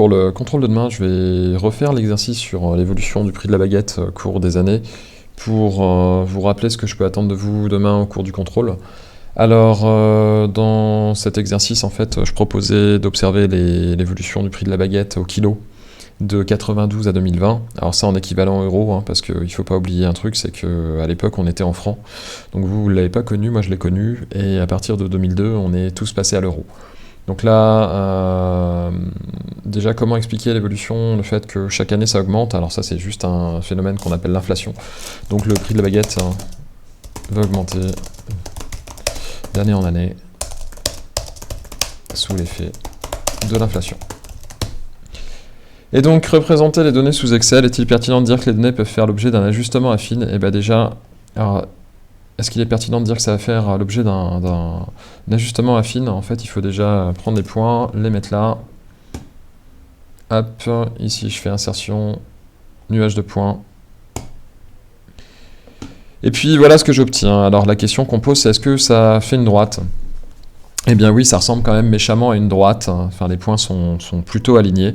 pour le contrôle de demain, je vais refaire l'exercice sur l'évolution du prix de la baguette au cours des années pour vous rappeler ce que je peux attendre de vous demain au cours du contrôle. Alors, dans cet exercice, en fait, je proposais d'observer l'évolution du prix de la baguette au kilo de 92 à 2020. Alors ça en équivalent euro, hein, parce qu'il ne faut pas oublier un truc, c'est qu'à l'époque on était en francs. Donc vous ne l'avez pas connu, moi je l'ai connu, et à partir de 2002, on est tous passés à l'euro. Donc là, déjà comment expliquer l'évolution, le fait que chaque année ça augmente. Alors ça c'est juste un phénomène qu'on appelle l'inflation. Donc le prix de la baguette va augmenter d'année en année sous l'effet de l'inflation. Et donc, représenter les données sous Excel, est-il pertinent de dire que les données peuvent faire l'objet d'un ajustement affine? Et bien déjà, est-ce qu'il est pertinent de dire que ça va faire l'objet d'un ajustement affine? En fait, il faut déjà prendre des points, les mettre là. Hop, ici je fais insertion, nuage de points. Et puis voilà ce que j'obtiens. Alors la question qu'on pose, c'est est-ce que ça fait une droite? Eh bien oui, ça ressemble quand même méchamment à une droite. Enfin, les points sont plutôt alignés.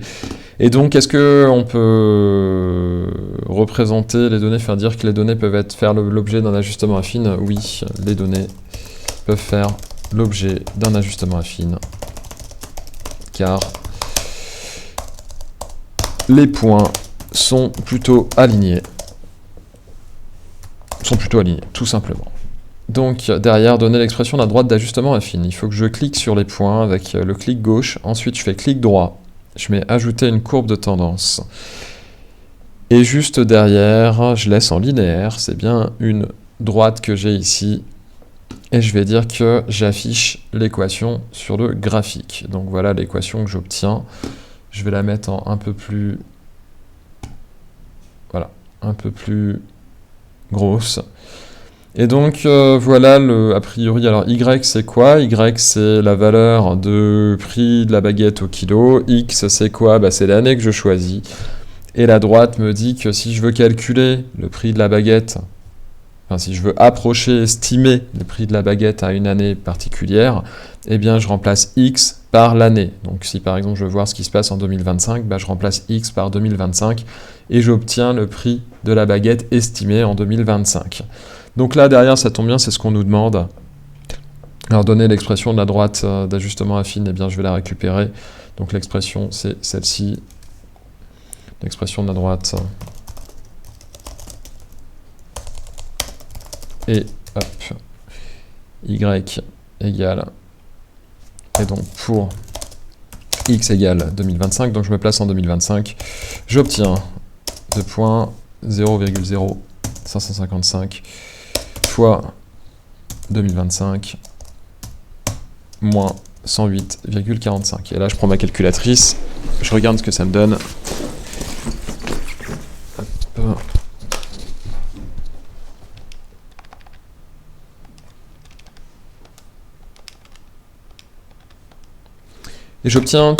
Et donc, est-ce qu'on peut représenter les données, faire dire que les données peuvent faire l'objet d'un ajustement affine? Oui, les données peuvent faire l'objet d'un ajustement affine, car les points sont plutôt alignés. Tout simplement. Donc, derrière, donner l'expression d'un droite d'ajustement affine. Il faut que je clique sur les points avec le clic gauche. Ensuite, je fais clic droit. Je mets ajouter une courbe de tendance. Et juste derrière, je laisse en linéaire. C'est bien une droite que j'ai ici. Et je vais dire que j'affiche l'équation sur le graphique. Donc voilà l'équation que j'obtiens. Je vais la mettre en un peu plus... Voilà, un peu plus grosse. Et donc, voilà, a priori, alors Y, c'est quoi? Y, c'est la valeur de prix de la baguette au kilo. X, c'est quoi? Bah, c'est l'année que je choisis. Et la droite me dit que si je veux calculer le prix de la baguette, enfin, si je veux approcher, estimer le prix de la baguette à une année particulière, eh bien, je remplace X par l'année. Donc, si par exemple, je veux voir ce qui se passe en 2025, bah, je remplace X par 2025 et j'obtiens le prix de la baguette estimé en 2025. Donc là, derrière, ça tombe bien, c'est ce qu'on nous demande. Alors, donner l'expression de la droite d'ajustement affine, eh bien, je vais la récupérer. Donc, l'expression, c'est celle-ci. L'expression de la droite. Et, hop, Y égale. Et donc, pour X égale 2025, donc je me place en 2025, j'obtiens 2.0,0555 fois 2025 moins 108,45. Et là, je prends ma calculatrice, je regarde ce que ça me donne. Hop. Et j'obtiens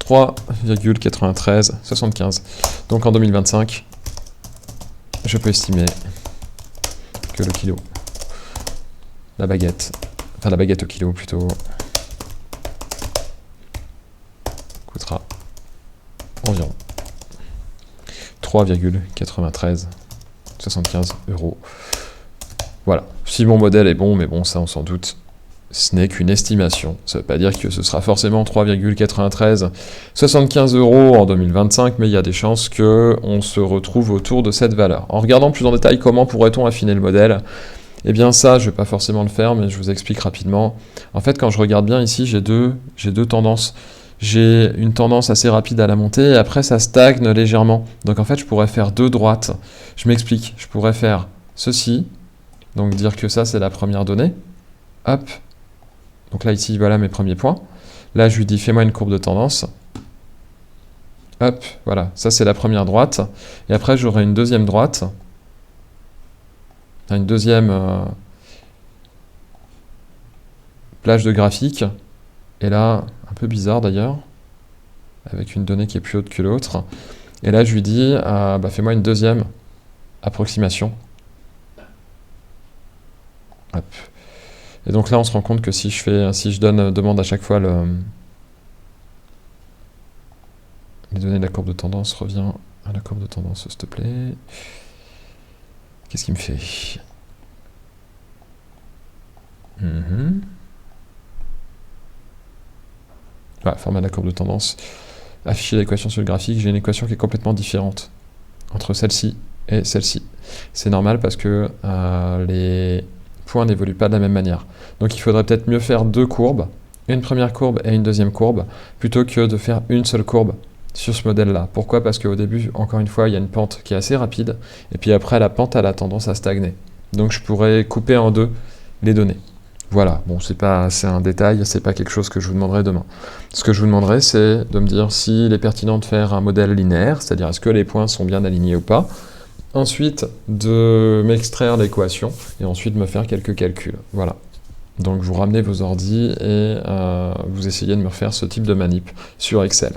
3,9375. Donc en 2025, je peux estimer que le kilo, la baguette au kilo plutôt, coûtera environ 3,9375 €. Voilà. Si mon modèle est bon, mais bon, ça on s'en doute, ce n'est qu'une estimation. Ça ne veut pas dire que ce sera forcément 3,9375 € en 2025, mais il y a des chances qu'on se retrouve autour de cette valeur. En regardant plus en détail comment pourrait-on affiner le modèle, eh bien ça, je ne vais pas forcément le faire, mais je vous explique rapidement. En fait, quand je regarde bien ici, j'ai deux tendances. J'ai une tendance assez rapide à la montée, et après ça stagne légèrement. Donc en fait, je pourrais faire deux droites. Je m'explique. Je pourrais faire ceci, donc dire que ça, c'est la première donnée. Hop. Donc là, ici, voilà mes premiers points. Là, je lui dis, fais-moi une courbe de tendance. Hop, voilà, ça c'est la première droite. Et après, j'aurai une deuxième droite. Une deuxième plage de graphique. Et là, un peu bizarre d'ailleurs, avec une donnée qui est plus haute que l'autre. Et là, je lui dis, fais-moi une deuxième approximation. Hop. Et donc là, on se rend compte que si je demande à chaque fois les données de la courbe de tendance, reviens à la courbe de tendance, s'il te plaît. Qu'est-ce qu'il me fait? Voilà, format de la courbe de tendance. Afficher l'équation sur le graphique, j'ai une équation qui est complètement différente entre celle-ci et celle-ci. C'est normal parce que les points n'évoluent pas de la même manière. Donc il faudrait peut-être mieux faire deux courbes, une première courbe et une deuxième courbe, plutôt que de faire une seule courbe sur ce modèle-là. Pourquoi? Parce qu'au début, encore une fois, il y a une pente qui est assez rapide, et puis après, la pente, elle a tendance à stagner. Donc je pourrais couper en deux les données. Voilà, bon, c'est un détail, c'est pas quelque chose que je vous demanderai demain. Ce que je vous demanderai, c'est de me dire s'il est pertinent de faire un modèle linéaire, c'est-à-dire est-ce que les points sont bien alignés ou pas. Ensuite, de m'extraire l'équation, et ensuite me faire quelques calculs. Voilà. Donc vous ramenez vos ordis et vous essayez de me refaire ce type de manip sur Excel.